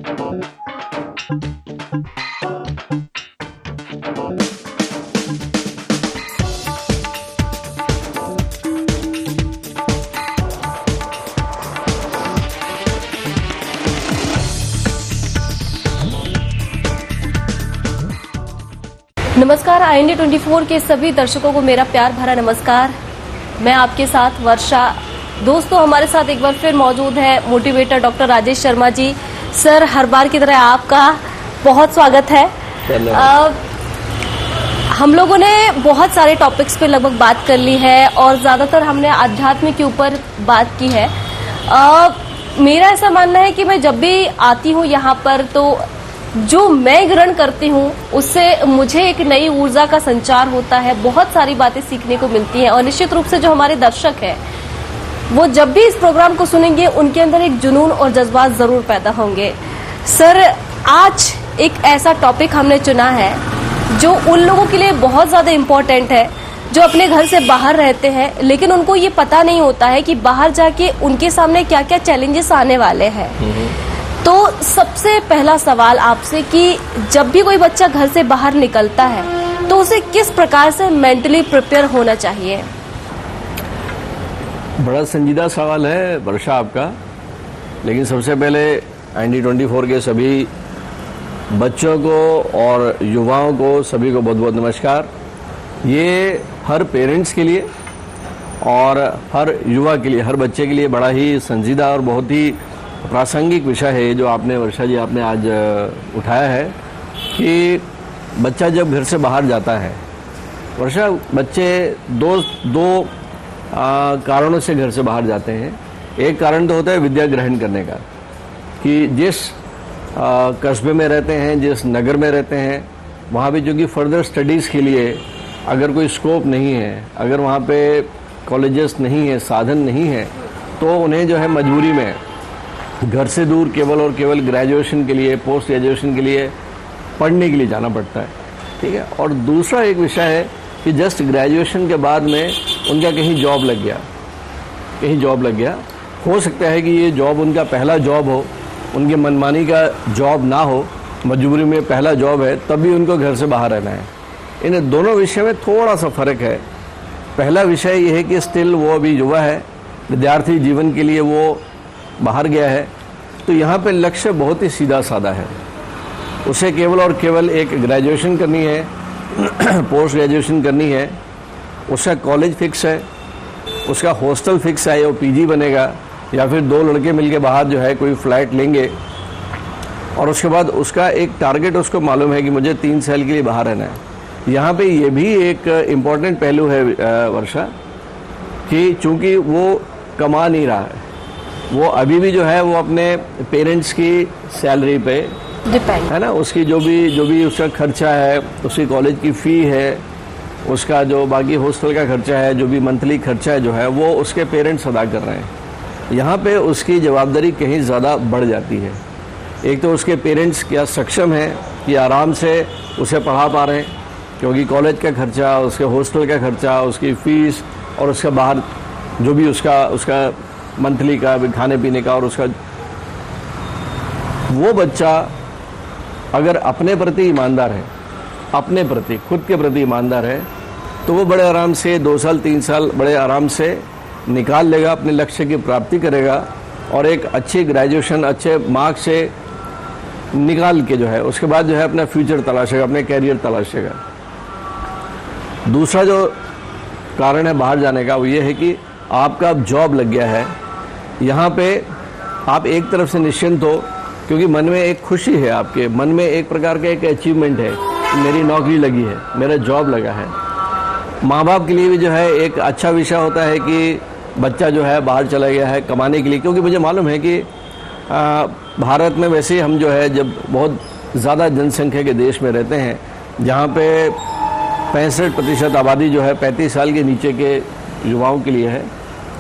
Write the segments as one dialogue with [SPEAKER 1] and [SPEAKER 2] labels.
[SPEAKER 1] नमस्कार, IND 24 के सभी दर्शकों को मेरा प्यार भरा नमस्कार। मैं आपके साथ वर्षा। दोस्तों, हमारे साथ एक बार फिर मौजूद है motivator doctor Rajesh Sharma ji. Sir, हर बार की तरह आपका बहुत स्वागत है। हम लोगों ने बहुत सारे टॉपिक्स पे लगभग बात कर ली है और ज्यादातर हमने आध्यात्म के ऊपर बात की है। मेरा ऐसा मानना है कि मैं जब भी आती हूँ यहाँ पर तो जो मैं ग्रहण करती हूँ उससे मुझे एक नई ऊर्जा का संचार होता है, बहुत सारी बातें सीखने को मिलती हैं और निश्चित रूप से जो हमारे दर्शक हैं वो जब भी इस प्रोग्राम को सुनेंगे उनके अंदर एक जुनून और जज्बात जरूर पैदा होंगे। सर, आज एक ऐसा टॉपिक हमने चुना है जो उन लोगों के लिए बहुत ज्यादा इम्पोर्टेंट है जो अपने घर से बाहर रहते हैं, लेकिन उनको ये पता नहीं होता है कि बाहर जाके उनके सामने क्या क्या चैलेंजेस आने वाले हैं। तो सबसे पहला सवाल आपसे कि जब भी कोई बच्चा घर से बाहर निकलता है तो उसे किस प्रकार से मेंटली प्रिपेयर होना चाहिए?
[SPEAKER 2] बड़ा संजीदा सवाल है वर्षा आपका, लेकिन सबसे पहले IND 24 के सभी बच्चों को और युवाओं को सभी को बहुत बहुत नमस्कार। ये हर पेरेंट्स के लिए और हर युवा के लिए, हर बच्चे के लिए बड़ा ही संजीदा और बहुत ही प्रासंगिक विषय है जो आपने वर्षा जी आपने आज उठाया है कि बच्चा जब घर से बाहर जाता है। वर्षा, बच्चे दो कारणों से घर से बाहर जाते हैं। एक कारण तो होता है विद्या ग्रहण करने का, कि जिस कस्बे में रहते हैं, जिस नगर में रहते हैं, वहाँ भी चूँकि फर्दर स्टडीज़ के लिए अगर कोई स्कोप नहीं है, अगर वहाँ पे कॉलेजेस नहीं है, साधन नहीं है, तो उन्हें जो है मजबूरी में घर से दूर केवल और केवल ग्रेजुएशन के लिए, पोस्ट ग्रेजुएशन के लिए पढ़ने के लिए जाना पड़ता है। ठीक है। और दूसरा एक विषय है कि जस्ट ग्रेजुएशन के बाद में उनका कहीं जॉब लग गया, हो सकता है कि ये जॉब उनका पहला जॉब हो, उनके मनमानी का जॉब ना हो, मजबूरी में पहला जॉब है, तब भी उनको घर से बाहर रहना है। इन दोनों विषय में थोड़ा सा फर्क है। पहला विषय ये है कि स्टिल वो अभी युवा है, विद्यार्थी जीवन के लिए वो बाहर गया है, तो यहाँ पे लक्ष्य बहुत ही सीधा साधा है। उसे केवल और केवल एक ग्रेजुएशन करनी है, पोस्ट ग्रेजुएशन करनी है, उसका कॉलेज फिक्स है, उसका हॉस्टल फिक्स है, वो PG बनेगा या फिर दो लड़के मिलके बाहर जो है कोई फ्लैट लेंगे, और उसके बाद उसका एक टारगेट उसको मालूम है कि मुझे 3 साल के लिए बाहर रहना है। यहाँ पे ये भी एक इम्पॉर्टेंट पहलू है वर्षा, कि चूँकि वो कमा नहीं रहा है, वो अभी भी जो है वो अपने पेरेंट्स की सैलरी पे
[SPEAKER 1] डिपेंड
[SPEAKER 2] है ना, उसकी जो भी उसका खर्चा है, उसकी कॉलेज की फ़ी है, उसका जो बाकी हॉस्टल का खर्चा है, जो भी मंथली खर्चा है जो है वो उसके पेरेंट्स अदा कर रहे हैं। यहाँ पे उसकी जवाबदारी कहीं ज़्यादा बढ़ जाती है। एक तो उसके पेरेंट्स क्या सक्षम हैं कि आराम से उसे पढ़ा पा रहे हैं, क्योंकि कॉलेज का खर्चा, उसके हॉस्टल का खर्चा, उसकी फ़ीस और उसका बाहर जो भी उसका मंथली का खाने पीने का, और उसका वो बच्चा अगर अपने प्रति ईमानदार है, अपने प्रति खुद के प्रति ईमानदार है, तो वो बड़े आराम से 2 साल 3 साल बड़े आराम से निकाल लेगा, अपने लक्ष्य की प्राप्ति करेगा और एक अच्छी ग्रेजुएशन अच्छे मार्क्स से निकाल के जो है उसके बाद जो है अपना फ्यूचर तलाशेगा, अपने कैरियर तलाशेगा। दूसरा जो कारण है बाहर जाने का वो ये है कि आपका अब जॉब लग गया है। यहाँ पे आप एक तरफ से निश्चिंत हो, क्योंकि मन में एक खुशी है, आपके मन में एक प्रकार का एक अचीवमेंट है, मेरी नौकरी लगी है, मेरा जॉब लगा है। माँ बाप के लिए भी जो है एक अच्छा विषय होता है कि बच्चा जो है बाहर चला गया है कमाने के लिए, क्योंकि मुझे मालूम है कि भारत में वैसे ही हम जो है जब बहुत ज़्यादा जनसंख्या के देश में रहते हैं, जहाँ पे 65% आबादी जो है 35 साल के नीचे के युवाओं के लिए है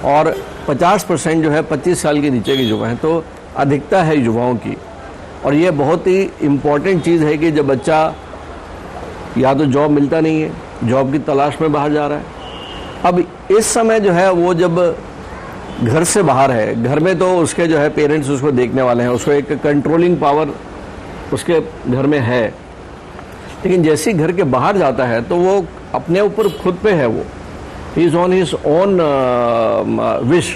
[SPEAKER 2] और 50% जो है 25 साल के नीचे के युवा हैं, तो अधिकता है युवाओं की। और ये बहुत ही इम्पॉर्टेंट चीज़ है कि जब बच्चा या तो जॉब मिलता नहीं है, जॉब की तलाश में बाहर जा रहा है, अब इस समय जो है वो जब घर से बाहर है, घर में तो उसके जो है पेरेंट्स उसको देखने वाले हैं, उसको एक कंट्रोलिंग पावर उसके घर में है, लेकिन जैसे ही घर के बाहर जाता है तो वो अपने ऊपर खुद पे है, वो he is on his own wish.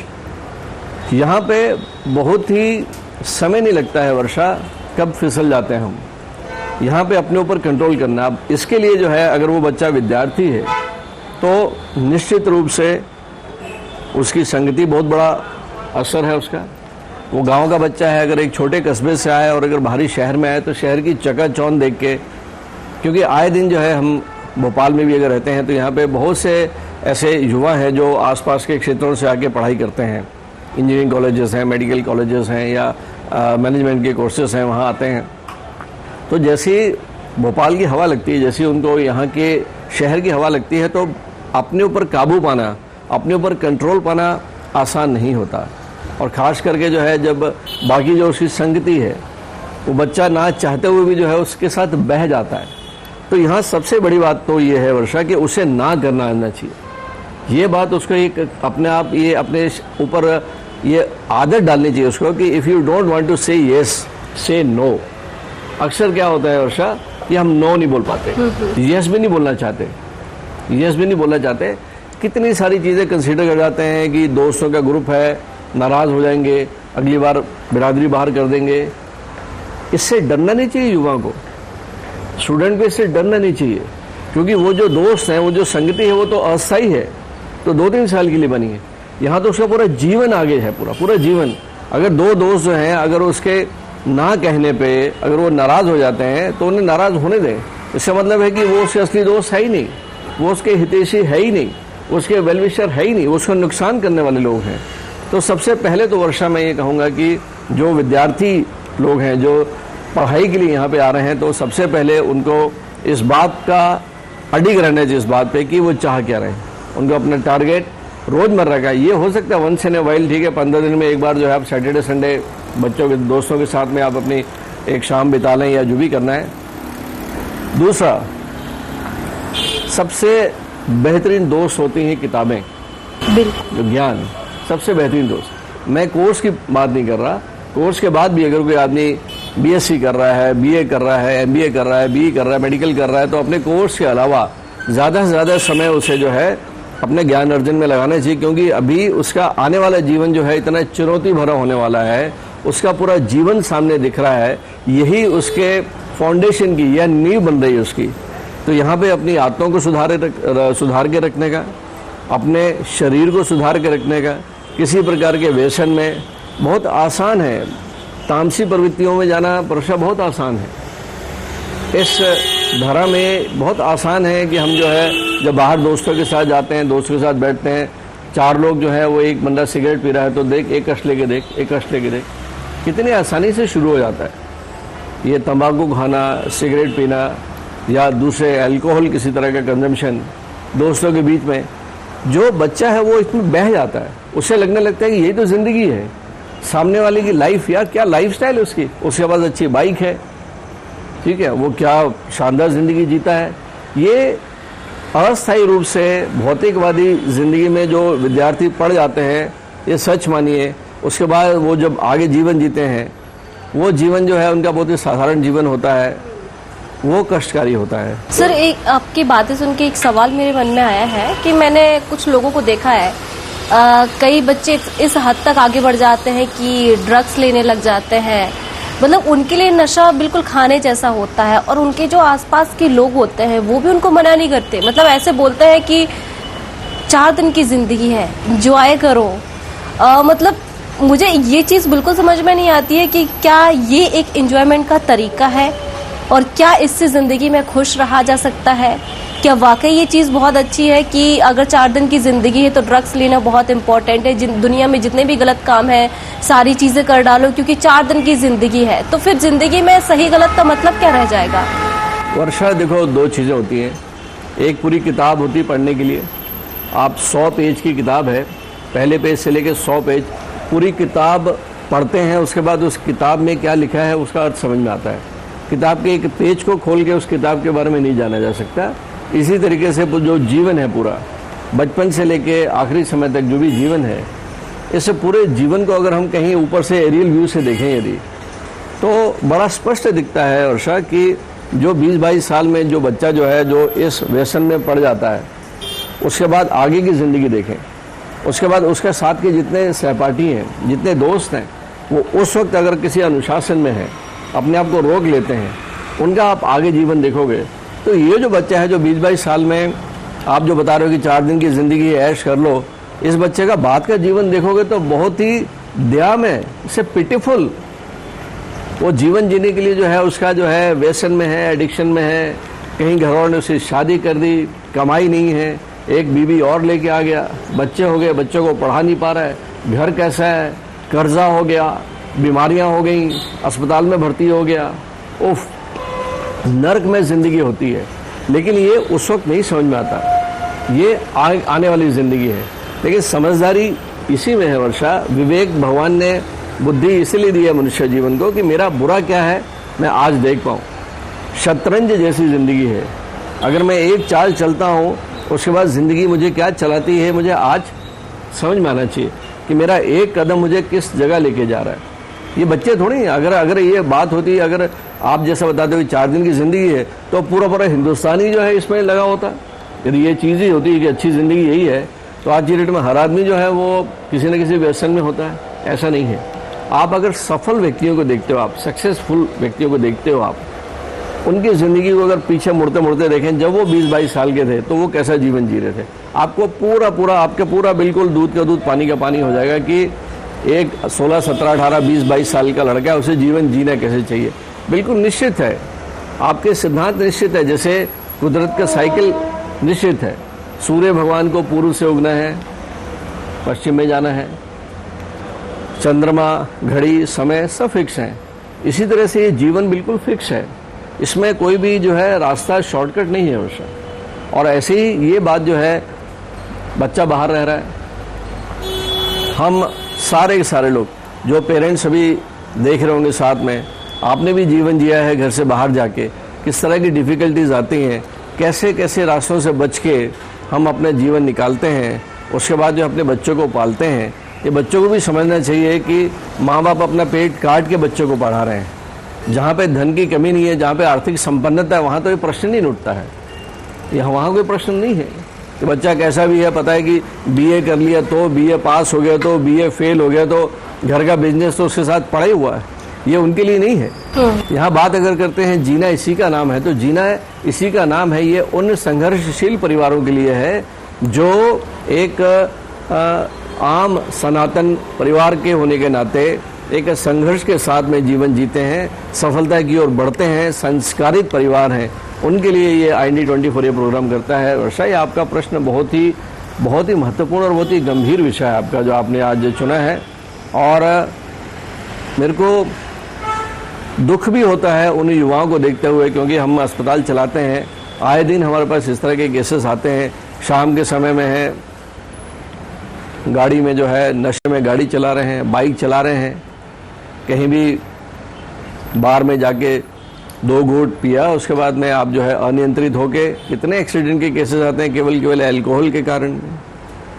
[SPEAKER 2] यहाँ पे बहुत ही समय नहीं लगता है वर्षा, कब फिसल जाते हैं हम। यहाँ पे अपने ऊपर कंट्रोल करना। अब इसके लिए जो है अगर वो बच्चा विद्यार्थी है तो निश्चित रूप से उसकी संगति बहुत बड़ा असर है उसका। वो गांव का बच्चा है, अगर एक छोटे कस्बे से आए और अगर बाहरी शहर में आए तो शहर की चकाचौंध देख के, क्योंकि आए दिन जो है हम भोपाल में भी अगर रहते हैं तो यहाँ पे बहुत से ऐसे युवा हैं जो आसपास के क्षेत्रों से आके पढ़ाई करते हैं, इंजीनियरिंग कॉलेजेस हैं, मेडिकल कॉलेजेस हैं या मैनेजमेंट के कोर्सेस हैं, वहाँ आते हैं। तो जैसे भोपाल की हवा लगती है, जैसे उनको यहाँ के शहर की हवा लगती है, तो अपने ऊपर काबू पाना, अपने ऊपर कंट्रोल पाना आसान नहीं होता। और ख़ास करके जो है जब बाकी जो उसकी संगति है वो बच्चा ना चाहते हुए भी जो है उसके साथ बह जाता है। तो यहाँ सबसे बड़ी बात तो ये है वर्षा कि उसे ना करना आना चाहिए। ये बात उसको एक अपने आप ये अपने ऊपर ये आदत डालनी चाहिए उसको कि if you don't want to say yes, say no. अक्सर क्या होता है वर्षा कि हम नो नहीं बोल पाते, येस भी नहीं बोलना चाहते, येस भी नहीं बोलना चाहते। कितनी सारी चीज़ें कंसीडर कर जाते हैं कि दोस्तों का ग्रुप है, नाराज़ हो जाएंगे, अगली बार बिरादरी बाहर कर देंगे। इससे डरना नहीं चाहिए युवाओं को, स्टूडेंट को इससे डरना नहीं चाहिए, क्योंकि वो जो दोस्त हैं, वो जो संगति है वो तो अस्थायी है, तो 2-3 साल के लिए बनी है। यहाँ तो उसका पूरा जीवन आगे है, पूरा जीवन। अगर 2 दोस्त जो हैं अगर उसके ना कहने पे अगर वो नाराज़ हो जाते हैं तो उन्हें नाराज़ होने दें। इसका मतलब है कि वो उसके असली दोस्त है ही नहीं, वो उसके हितैषी है ही नहीं, उसके वेलविशर है ही नहीं, वो उसको नुकसान करने वाले लोग हैं। तो सबसे पहले तो वर्षा मैं ये कहूँगा कि जो विद्यार्थी लोग हैं जो पढ़ाई के लिए यहाँ पे आ रहे हैं, तो सबसे पहले उनको इस बात का अडिग रहना चाहिए, इस बात पे कि वो चाह क्या रहे हैं। उनको अपना टारगेट रोज़मर्रा का, ये हो सकता है वंस इन ए वाइल, ठीक है, 15 दिन में एक बार जो है आप सैटरडे संडे बच्चों के दोस्तों के साथ में आप अपनी एक शाम बिता लें या जो भी करना है। दूसरा, सबसे बेहतरीन दोस्त होती हैं किताबें, जो ज्ञान, सबसे बेहतरीन दोस्त। मैं कोर्स की बात नहीं कर रहा, कोर्स के बाद भी अगर कोई आदमी बीएससी कर रहा है, बीए कर रहा है, एमबीए कर रहा है, बीई कर रहा है, मेडिकल कर रहा है, तो अपने कोर्स के अलावा ज़्यादा से ज़्यादा समय उसे जो है अपने ज्ञान अर्जन में लगाना चाहिए, क्योंकि अभी उसका आने वाला जीवन जो है इतना चुनौती भरा होने वाला है। उसका पूरा जीवन सामने दिख रहा है, यही उसके फाउंडेशन की या नींव बन रही है उसकी। तो यहाँ पे अपनी आदतों को सुधार के रखने का, अपने शरीर को सुधार के रखने का, किसी प्रकार के व्यसन में बहुत आसान है, तामसी प्रवृत्तियों में जाना वर्षा बहुत आसान है। इस धारा में बहुत आसान है कि हम जो है जब बाहर दोस्तों के साथ जाते हैं, दोस्तों के साथ बैठते हैं, 4 लोग जो है वो एक बंदा सिगरेट पी रहा है तो देख, एक कश लेके देख, एक कश लेके देख, कितनी आसानी से शुरू हो जाता है। ये तंबाकू खाना, सिगरेट पीना या दूसरे अल्कोहल किसी तरह का कंजम्पशन दोस्तों के बीच में, जो बच्चा है वो इसमें बह जाता है, उसे लगने लगता है कि यही तो ज़िंदगी है, सामने वाले की लाइफ, यार क्या लाइफस्टाइल है उसकी, उसके पास अच्छी बाइक है, ठीक है, वो क्या शानदार ज़िंदगी जीता है। ये अस्थायी रूप से भौतिकवादी ज़िंदगी में जो विद्यार्थी पड़ जाते हैं, ये सच मानिए, उसके बाद वो जब आगे जीवन जीते हैं, वो जीवन जो है उनका बहुत ही साधारण जीवन होता है, वो कष्टकारी होता है।
[SPEAKER 1] सर, एक आपकी बातें सुन के एक सवाल मेरे मन में आया है कि मैंने कुछ लोगों को देखा है, कई बच्चे इस हद तक आगे बढ़ जाते हैं कि ड्रग्स लेने लग जाते हैं, मतलब उनके लिए नशा बिल्कुल खाने जैसा होता है, और उनके जो आसपास के लोग होते हैं वो भी उनको मना नहीं करते, मतलब ऐसे बोलते हैं कि 4 दिन की जिंदगी है, एंजॉय करो। मतलब मुझे ये चीज़ बिल्कुल समझ में नहीं आती है कि क्या ये एक एंजॉयमेंट का तरीका है, और क्या इससे ज़िंदगी में खुश रहा जा सकता है? क्या वाकई ये चीज़ बहुत अच्छी है कि अगर 4 दिन की ज़िंदगी है तो ड्रग्स लेना बहुत इंपॉर्टेंट है, दुनिया में जितने भी गलत काम है सारी चीज़ें कर डालो क्योंकि 4 दिन की ज़िंदगी है, तो फिर ज़िंदगी में सही गलत का मतलब क्या रह जाएगा?
[SPEAKER 2] वर्षा, देखो 2 चीज़ें होती हैं, एक पूरी किताब होती है पढ़ने के लिए, आप 100 पेज की किताब है, पहले पेज से लेकर 100 पेज पूरी किताब पढ़ते हैं, उसके बाद उस किताब में क्या लिखा है उसका अर्थ समझ में आता है। किताब के एक पेज को खोल के उस किताब के बारे में नहीं जाना जा सकता। इसी तरीके से जो जीवन है पूरा, बचपन से लेके आखिरी समय तक जो भी जीवन है, इस पूरे जीवन को अगर हम कहीं ऊपर से एरियल व्यू से देखें यदि, तो बड़ा स्पष्ट दिखता है वर्षा कि जो 20-22 साल में जो बच्चा जो है जो इस व्यसन में पड़ जाता है, उसके बाद आगे की ज़िंदगी देखें, उसके बाद उसके साथ के जितने सहपाठी हैं, जितने दोस्त हैं, वो उस वक्त अगर किसी अनुशासन में है, अपने आप को रोक लेते हैं, उनका आप आगे जीवन देखोगे तो ये जो बच्चा है जो 20-22 साल में आप जो बता रहे हो कि 4 दिन की ज़िंदगी ऐश कर लो, इस बच्चे का बाद का जीवन देखोगे तो बहुत ही दयामय, इससे पिटीफुल। वो जीवन जीने के लिए जो है उसका जो है व्यसन में है, एडिक्शन में है, कहीं घर वालों ने उसे शादी कर दी, कमाई नहीं है, एक बीवी और लेके आ गया, बच्चे हो गए, बच्चों को पढ़ा नहीं पा रहा है, घर कैसा है, कर्जा हो गया, बीमारियां हो गई, अस्पताल में भर्ती हो गया, उफ, नर्क में ज़िंदगी होती है। लेकिन ये उस वक्त नहीं समझ में आता, ये आने वाली ज़िंदगी है। लेकिन समझदारी इसी में है वर्षा, विवेक भगवान ने बुद्धि इसीलिए दी है मनुष्य जीवन को कि मेरा बुरा क्या है मैं आज देख पाऊँ। शतरंज जैसी ज़िंदगी है, अगर मैं एक चाल चलता हूँ उसके बाद ज़िंदगी मुझे क्या चलाती है, मुझे आज समझ में आना चाहिए कि मेरा एक कदम मुझे किस जगह लेके जा रहा है। ये बच्चे थोड़ी हैं, अगर ये बात होती, अगर आप जैसा बताते हो कि 4 दिन की ज़िंदगी है तो पूरा हिंदुस्तानी जो है इसमें लगा होता। यदि ये चीज़ ही होती है कि अच्छी ज़िंदगी यही है तो आज की डेट में हर आदमी जो है वो किसी न किसी व्यसन में होता है। ऐसा नहीं है। आप अगर सफल व्यक्तियों को देखते हो, आप सक्सेसफुल व्यक्तियों को देखते हो, आप उनकी ज़िंदगी को अगर पीछे मुड़ते मुड़ते देखें, जब वो 20-22 साल के थे तो वो कैसा जीवन जी रहे थे, आपको पूरा बिल्कुल दूध का दूध पानी का पानी हो जाएगा कि एक 16, 17, 18, 20, 22 साल का लड़का है, उसे जीवन जीना कैसे चाहिए। बिल्कुल निश्चित है, आपके सिद्धांत निश्चित है, जैसे कुदरत का साइकिल निश्चित है। सूर्य भगवान को पूर्व से उगना है, पश्चिम में जाना है, चंद्रमा, घड़ी, समय सब फिक्स हैं। इसी तरह से ये जीवन बिल्कुल फिक्स है, इसमें कोई भी जो है रास्ता शॉर्टकट नहीं है वर्षा। और ऐसे ही ये बात जो है, बच्चा बाहर रह रहा है, हम सारे के सारे लोग जो पेरेंट्स अभी देख रहे होंगे साथ में, आपने भी जीवन जिया है घर से बाहर जाके, किस तरह की डिफ़िकल्टीज आती हैं, कैसे कैसे रास्तों से बच के हम अपने जीवन निकालते हैं, उसके बाद जो अपने बच्चों को पालते हैं। ये बच्चों को भी समझना चाहिए कि माँ बाप अपना पेट काट के बच्चों को पढ़ा रहे हैं। जहाँ पे धन की कमी नहीं है, जहाँ पे आर्थिक संपन्नता है, वहाँ तो ये प्रश्न नहीं उठता है। यहाँ वहाँ कोई प्रश्न नहीं है कि बच्चा कैसा भी है, पता है कि बीए कर लिया तो, बीए पास हो गया तो, बीए फेल हो गया तो घर का बिजनेस तो उसके साथ पड़ा ही हुआ है। ये उनके लिए नहीं है। यहाँ बात अगर करते हैं जीना इसी का नाम है, तो जीना इसी का नाम है, ये उन संघर्षशील परिवारों के लिए है जो एक आम सनातन परिवार के होने के नाते एक संघर्ष के साथ में जीवन जीते हैं, सफलता की ओर बढ़ते हैं, संस्कारित परिवार हैं। उनके लिए ये IND24 ये प्रोग्राम करता है। वर्षा, ये आपका प्रश्न बहुत ही महत्वपूर्ण और बहुत ही गंभीर विषय है आपका जो आपने आज चुना है। और मेरे को दुख भी होता है उन युवाओं को देखते हुए, क्योंकि हम अस्पताल चलाते हैं, आए दिन हमारे पास इस तरह के केसेस आते हैं। शाम के समय में है, गाड़ी में जो है नशे में गाड़ी चला रहे हैं, बाइक चला रहे हैं, कहीं भी बार में जाके 2 घूंट पिया, उसके बाद में आप जो है अनियंत्रित होके कितने एक्सीडेंट के केसेस आते हैं केवल अल्कोहल के कारण।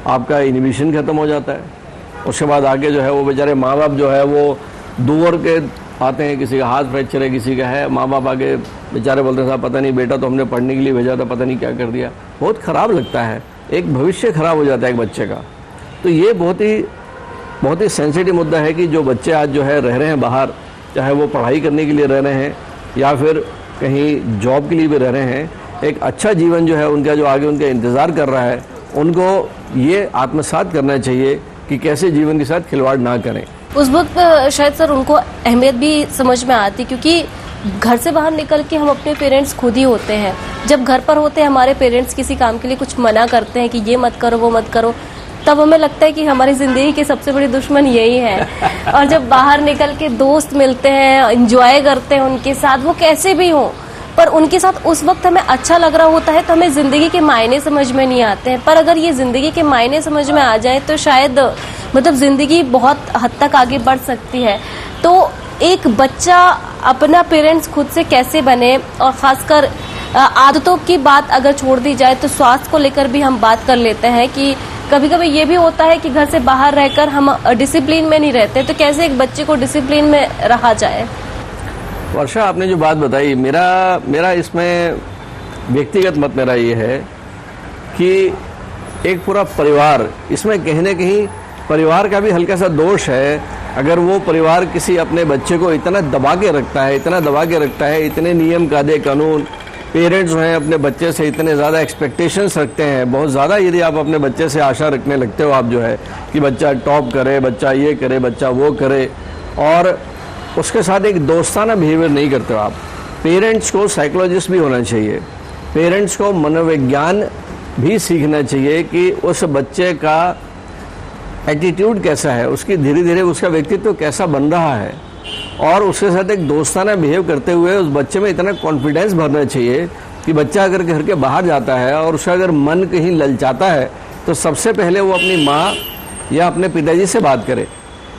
[SPEAKER 2] आपका इनहिबिशन खत्म हो जाता है। उसके बाद आगे जो है वो बेचारे माँ बाप जो है वो दूर के आते हैं, किसी का हाथ फ्रैक्चर है, किसी का है, माँ बाप आगे बेचारे बोलते हैं साहब पता नहीं बेटा तो हमने पढ़ने के लिए भेजा था, पता नहीं क्या कर दिया। बहुत ख़राब लगता है, एक भविष्य ख़राब हो जाता है एक बच्चे का। तो ये बहुत ही सेंसिटिव मुद्दा है कि जो बच्चे आज जो है रह रहे हैं बाहर, चाहे वो पढ़ाई करने के लिए रह रहे हैं या फिर कहीं जॉब के लिए भी रह रहे हैं, एक अच्छा जीवन जो है उनका जो आगे उनका इंतज़ार कर रहा है, उनको ये आत्मसात करना चाहिए कि कैसे जीवन के साथ खिलवाड़ ना करें।
[SPEAKER 1] उस वक्त शायद सर उनको अहमियत भी समझ में आती, क्योंकि घर से बाहर निकल के हम अपने पेरेंट्स खुद ही होते हैं। जब घर पर होते हैं हमारे पेरेंट्स किसी काम के लिए कुछ मना करते हैं कि ये मत करो वो मत करो, तब हमें लगता है कि हमारी जिंदगी के सबसे बड़ी दुश्मन यही है। और जब बाहर निकल के दोस्त मिलते हैं, एंजॉय करते हैं उनके साथ, वो कैसे भी हो, पर उनके साथ उस वक्त हमें अच्छा लग रहा होता है तो हमें जिंदगी के मायने समझ में नहीं आते हैं। पर अगर ये जिंदगी के मायने समझ में आ जाए तो शायद मतलब जिंदगी बहुत हद तक आगे बढ़ सकती है। तो एक बच्चा अपना पेरेंट्स खुद से कैसे बने, और खासकर आदतों की बात अगर छोड़ दी जाए तो स्वास्थ्य को लेकर भी हम बात कर लेते हैं कि कभी कभी ये भी होता है कि घर से बाहर रहकर हम डिसिप्लिन में नहीं रहते, तो कैसे एक बच्चे को डिसिप्लिन में रहा जाए?
[SPEAKER 2] वर्षा, आपने जो बात बताई, मेरा इसमें व्यक्तिगत मत मेरा ये है कि एक पूरा परिवार, इसमें कहीं ना कहीं परिवार का भी हल्का सा दोष है। अगर वो परिवार किसी अपने बच्चे को इतना दबा के रखता है, इतने नियम कायदे कानून, पेरेंट्स जो हैं अपने बच्चे से इतने ज़्यादा एक्सपेक्टेशंस रखते हैं, बहुत ज़्यादा यदि आप अपने बच्चे से आशा रखने लगते हो आप जो है कि बच्चा टॉप करे, बच्चा ये करे, बच्चा वो करे, और उसके साथ एक दोस्ताना बिहेवियर नहीं करते हो आप। पेरेंट्स को साइकोलॉजिस्ट भी होना चाहिए, पेरेंट्स को मनोविज्ञान भी सीखना चाहिए कि उस बच्चे का एटीट्यूड कैसा है, उसकी धीरे धीरे उसका व्यक्तित्व कैसा बन रहा है, और उसके साथ एक दोस्ताना बिहेव करते हुए उस बच्चे में इतना कॉन्फिडेंस भरना चाहिए कि बच्चा अगर घर के बाहर जाता है और उसका अगर मन कहीं ललचाता है तो सबसे पहले वो अपनी माँ या अपने पिताजी से बात करे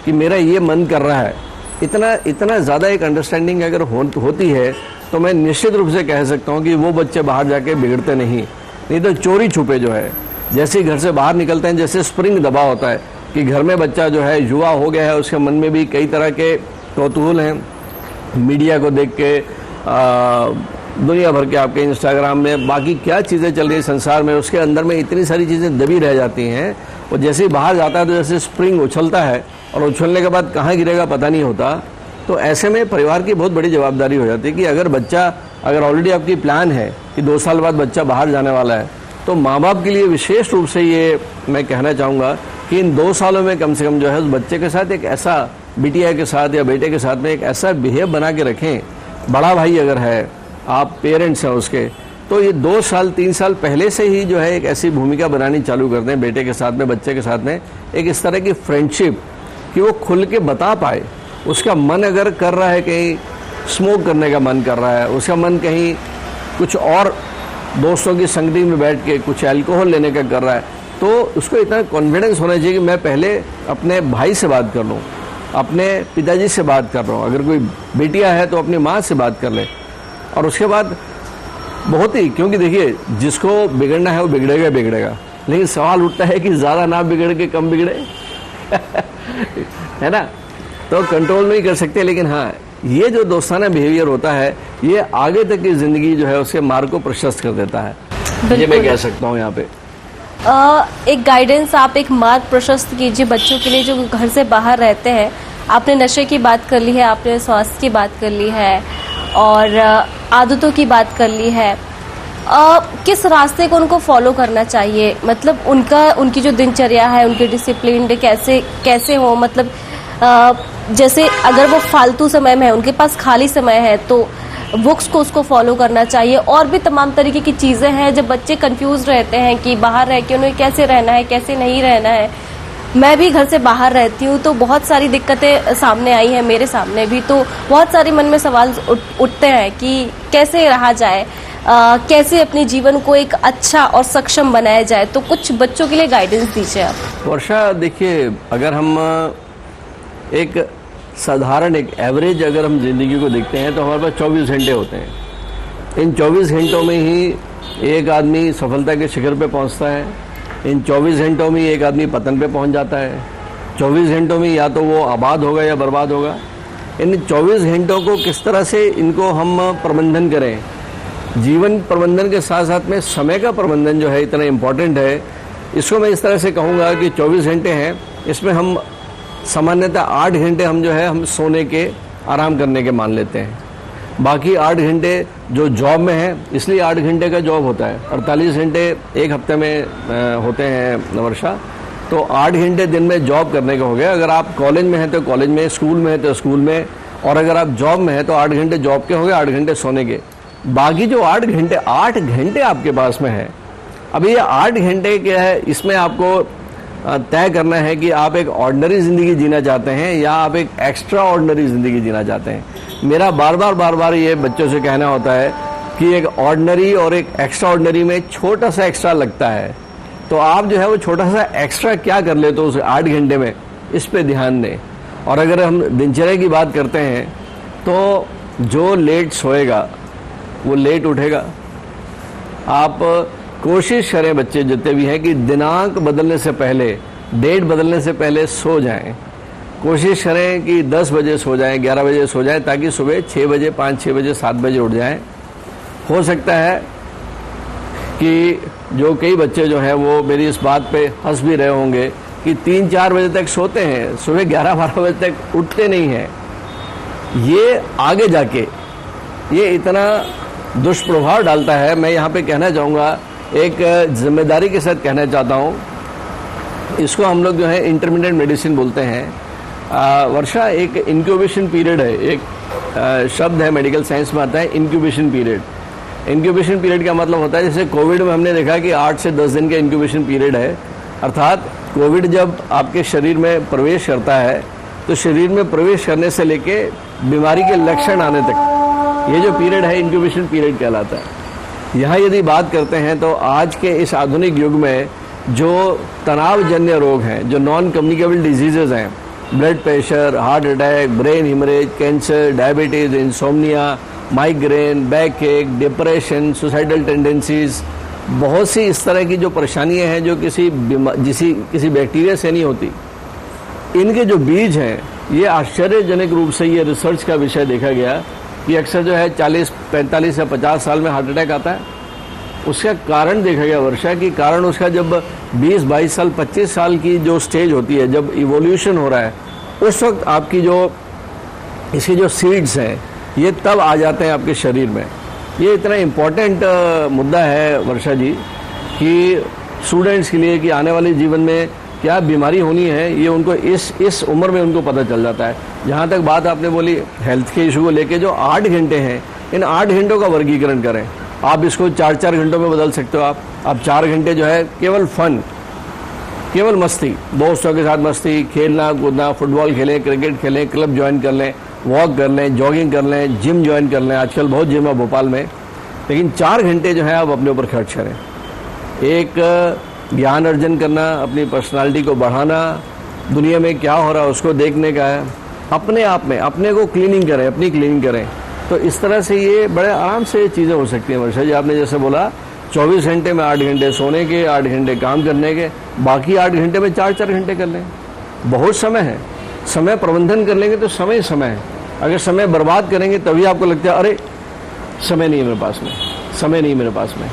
[SPEAKER 2] कि मेरा ये मन कर रहा है। इतना ज़्यादा एक अंडरस्टैंडिंग अगर होती है तो मैं निश्चित रूप से कह सकता हूँ कि वो बच्चे बाहर जाके बिगड़ते नहीं तो चोरी छुपे जो है, जैसे ही घर से बाहर निकलते हैं, जैसे स्प्रिंग दबा होता है कि घर में बच्चा जो है युवा हो गया है, उसके मन में भी कई तरह के कौतूहल हैं, मीडिया को देख के, दुनिया भर के आपके इंस्टाग्राम में बाकी क्या चीज़ें चल रही है संसार में, उसके अंदर में इतनी सारी चीज़ें दबी रह जाती हैं। और जैसे ही बाहर जाता है तो जैसे स्प्रिंग उछलता है और उछलने के बाद कहाँ गिरेगा पता नहीं होता। तो ऐसे में परिवार की बहुत बड़ी जवाबदारी हो जाती है कि अगर ऑलरेडी आपकी प्लान है कि 2 साल बाद बच्चा बाहर जाने वाला है, तो माँ बाप के लिए विशेष रूप से ये मैं कहना चाहूँगा कि इन 2 सालों में कम से कम जो है उस बच्चे के साथ एक ऐसा, बिटिया के साथ या बेटे के साथ में एक ऐसा बिहेव बना के रखें। बड़ा भाई अगर है, आप पेरेंट्स हैं उसके, तो ये 2 साल 3 साल पहले से ही जो है एक ऐसी भूमिका बनानी चालू कर दें बेटे के साथ में, बच्चे के साथ में, एक इस तरह की फ्रेंडशिप कि वो खुल के बता पाए। उसका मन अगर कर रहा है कहीं स्मोक करने का मन कर रहा है, उसका मन कहीं कुछ और दोस्तों की संगति में बैठ के कुछ अल्कोहल लेने का कर रहा है, तो उसको इतना कॉन्फिडेंस होना चाहिए कि मैं पहले अपने भाई से बात कर लूँ, अपने पिताजी से बात कर रहा हूँ, अगर कोई बेटियाँ है तो अपनी माँ से बात कर ले, और उसके बाद बहुत ही, क्योंकि देखिए जिसको बिगड़ना है वो बिगड़ेगा, लेकिन सवाल उठता है कि ज़्यादा ना बिगड़ के कम बिगड़े है ना, तो कंट्रोल नहीं कर सकते। लेकिन हाँ, ये जो दोस्ताना बिहेवियर होता है ये आगे तक की ज़िंदगी जो है उसके मार्ग को प्रशस्त कर देता है, ये मैं कह सकता हूँ यहाँ पे।
[SPEAKER 1] एक गाइडेंस, आप एक मार्ग प्रशस्त कीजिए बच्चों के लिए जो घर से बाहर रहते हैं। आपने नशे की बात कर ली है, आपने स्वास्थ्य की बात कर ली है और आदतों की बात कर ली है। किस रास्ते को उनको फॉलो करना चाहिए, मतलब उनकी जो दिनचर्या है, उनके डिसिप्लिन कैसे हो, मतलब जैसे अगर वो फालतू समय में है, उनके पास खाली समय है, तो बुक्स को उसको फॉलो करना चाहिए। और भी तमाम तरीके की चीज़ें हैं जब बच्चे कंफ्यूज रहते हैं कि बाहर रह के उन्हें कैसे रहना है, कैसे नहीं रहना है। मैं भी घर से बाहर रहती हूँ तो बहुत सारी दिक्कतें सामने आई हैं, मेरे सामने भी, तो बहुत सारे मन में सवाल उठते हैं कि कैसे रहा जाए, कैसे अपने जीवन को एक अच्छा और सक्षम बनाया जाए। तो कुछ बच्चों के लिए गाइडेंस दीजिए आप।
[SPEAKER 2] वर्षा, देखिए, अगर हम एक साधारण एक एवरेज अगर हम ज़िंदगी को देखते हैं तो हमारे पास 24 घंटे होते हैं। इन 24 घंटों में ही एक आदमी सफलता के शिखर पे पहुंचता है, इन 24 घंटों में एक आदमी पतन पे पहुंच जाता है। 24 घंटों में या तो वो आबाद होगा या बर्बाद होगा। इन 24 घंटों को किस तरह से इनको हम प्रबंधन करें, जीवन प्रबंधन के साथ साथ में समय का प्रबंधन जो है इतना इम्पोर्टेंट है। इसको मैं इस तरह से कहूँगा कि 24 घंटे हैं, इसमें हम सामान्यतः 8 घंटे हम जो है हम सोने के, आराम करने के मान लेते हैं। बाकी 8 घंटे जो जॉब में है, इसलिए 8 घंटे का जॉब होता है, 48 घंटे एक हफ्ते में होते हैं वर्षा। तो 8 घंटे दिन में जॉब करने के हो गए। अगर आप कॉलेज में हैं तो कॉलेज में, स्कूल में है तो स्कूल में, और अगर आप जॉब में हैं तो 8 घंटे जॉब के हो गए, 8 घंटे सोने के। बाकी जो 8 घंटे आपके पास में है। अब ये 8 घंटे क्या है, इसमें आपको तय करना है कि आप एक ऑर्डिनरी ज़िंदगी जीना चाहते हैं या आप एक एक्स्ट्रा ऑर्डिनरी ज़िंदगी जीना चाहते हैं। मेरा बार बार ये बच्चों से कहना होता है कि एक ऑर्डिनरी और एक एक्स्ट्रा ऑर्डिनरी में छोटा सा एक्स्ट्रा लगता है, तो आप जो है वो छोटा सा एक्स्ट्रा क्या कर ले तो उस 8 घंटे में, इस पे ध्यान दें। और अगर हम दिनचर्या की बात करते हैं तो जो लेट सोएगा वो लेट उठेगा। आप कोशिश करें बच्चे जितने भी हैं कि दिनांक बदलने से पहले, डेट बदलने से पहले सो जाएं। कोशिश करें कि 10 बजे सो जाएं, 11 बजे सो जाएं, ताकि सुबह 6 बजे, 5-6 बजे, 7 बजे उठ जाएं। हो सकता है कि जो कई बच्चे जो हैं वो मेरी इस बात पे हंस भी रहे होंगे कि 3-4 बजे तक सोते हैं, सुबह 11-12 बजे तक उठते नहीं हैं। ये आगे जाके ये इतना दुष्प्रभाव डालता है। मैं यहाँ पे कहना चाहूँगा, एक जिम्मेदारी के साथ कहना चाहता हूँ, इसको हम लोग जो है इंटरमीडिएट मेडिसिन बोलते हैं। वर्षा, एक इंक्यूबेशन पीरियड है, एक शब्द है मेडिकल साइंस में आता है इंक्यूबेशन पीरियड। इंक्यूबेशन पीरियड का मतलब होता है, जैसे कोविड में हमने देखा कि 8 से 10 दिन का इंक्यूबेशन पीरियड है। अर्थात कोविड जब आपके शरीर में प्रवेश करता है तो शरीर में प्रवेश करने से लेके बीमारी के लक्षण आने तक ये जो पीरियड है इंक्यूबेशन पीरियड कहलाता है। यहाँ यदि बात करते हैं तो आज के इस आधुनिक युग में जो तनावजन्य रोग हैं, जो नॉन कम्युनिकेबल डिजीजेज हैं, blood pressure, heart attack, brain haemorrhage, cancer, diabetes, insomnia, migraine, back एक, डिप्रेशन, सुसाइडल टेंडेंसीज, बहुत सी इस तरह की जो परेशानियां हैं जो किसी बैक्टीरिया से नहीं होती, इनके जो बीज हैं, ये आश्चर्यजनक रूप से ये रिसर्च का विषय देखा गया कि अक्सर जो है 40, 45 या 50 साल में हार्ट अटैक आता है। उसका कारण देखा गया वर्षा की, कारण उसका जब 20, 22 साल, 25 साल की जो स्टेज होती है, जब इवोल्यूशन हो रहा है, उस वक्त आपकी जो इसके जो सीड्स हैं ये तब आ जाते हैं आपके शरीर में। ये इतना इम्पोर्टेंट मुद्दा है वर्षा जी कि स्टूडेंट्स के लिए कि आने वाले जीवन में क्या बीमारी होनी है, ये उनको इस उम्र में उनको पता चल जाता है। जहाँ तक बात आपने बोली हेल्थ के इशू को लेके, जो 8 घंटे हैं, इन 8 घंटों का वर्गीकरण करें। आप इसको 4-4 घंटों में बदल सकते हो। आप 4 घंटे जो है केवल फन, केवल मस्ती, दोस्तों के साथ मस्ती, खेलना कूदना, फुटबॉल खेलें, क्रिकेट खेलें, क्लब ज्वाइन कर लें, वॉक कर लें, जॉगिंग कर लें, जिम ज्वाइन कर लें। आजकल बहुत जिम है भोपाल में, लेकिन 4 घंटे जो है आप अपने ऊपर खर्च करें। एक ज्ञान अर्जन करना, अपनी पर्सनालिटी को बढ़ाना, दुनिया में क्या हो रहा है उसको देखने का है, अपने आप में अपने को क्लीनिंग करें, अपनी क्लीनिंग करें। तो इस तरह से ये बड़े आराम से चीज़ें हो सकती हैं वर्षा जी। आपने जैसे बोला 24 घंटे में 8 घंटे सोने के, 8 घंटे काम करने के, बाकी 8 घंटे में 4-4 घंटे कर लें। बहुत समय है, समय प्रबंधन कर लेंगे तो समय है। अगर समय बर्बाद करेंगे तभी आपको लगता है अरे समय नहीं है मेरे पास में, समय नहीं मेरे पास में।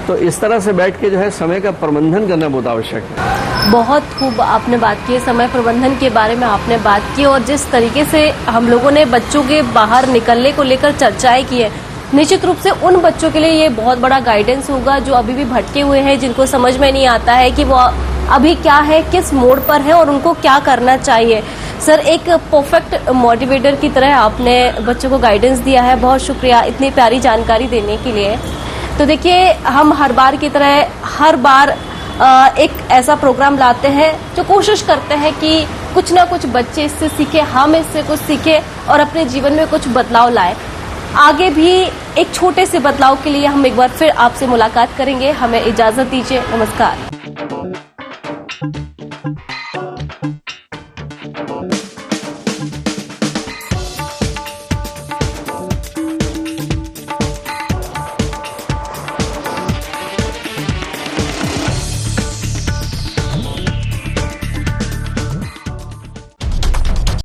[SPEAKER 2] तो इस तरह से बैठ के जो है समय का प्रबंधन करना बहुत आवश्यक है।
[SPEAKER 1] बहुत खूब आपने बात की, समय प्रबंधन के बारे में आपने बात की, और जिस तरीके से हम लोगों ने बच्चों के बाहर निकलने को लेकर चर्चाएं की है, निश्चित रूप से उन बच्चों के लिए ये बहुत बड़ा गाइडेंस होगा जो अभी भी भटके हुए हैं, जिनको समझ में नहीं आता है कि वो अभी क्या है, किस मोड़ पर है और उनको क्या करना चाहिए। सर, एक परफेक्ट मोटिवेटर की तरह आपने बच्चों को गाइडेंस दिया है। बहुत शुक्रिया इतनी प्यारी जानकारी देने के लिए। तो देखिए, हम हर बार की तरह हर बार एक ऐसा प्रोग्राम लाते हैं जो कोशिश करते हैं कि कुछ ना कुछ बच्चे इससे सीखे, हम इससे कुछ सीखे और अपने जीवन में कुछ बदलाव लाए। आगे भी एक छोटे से बदलाव के लिए हम एक बार फिर आपसे मुलाकात करेंगे। हमें इजाजत दीजिए। नमस्कार।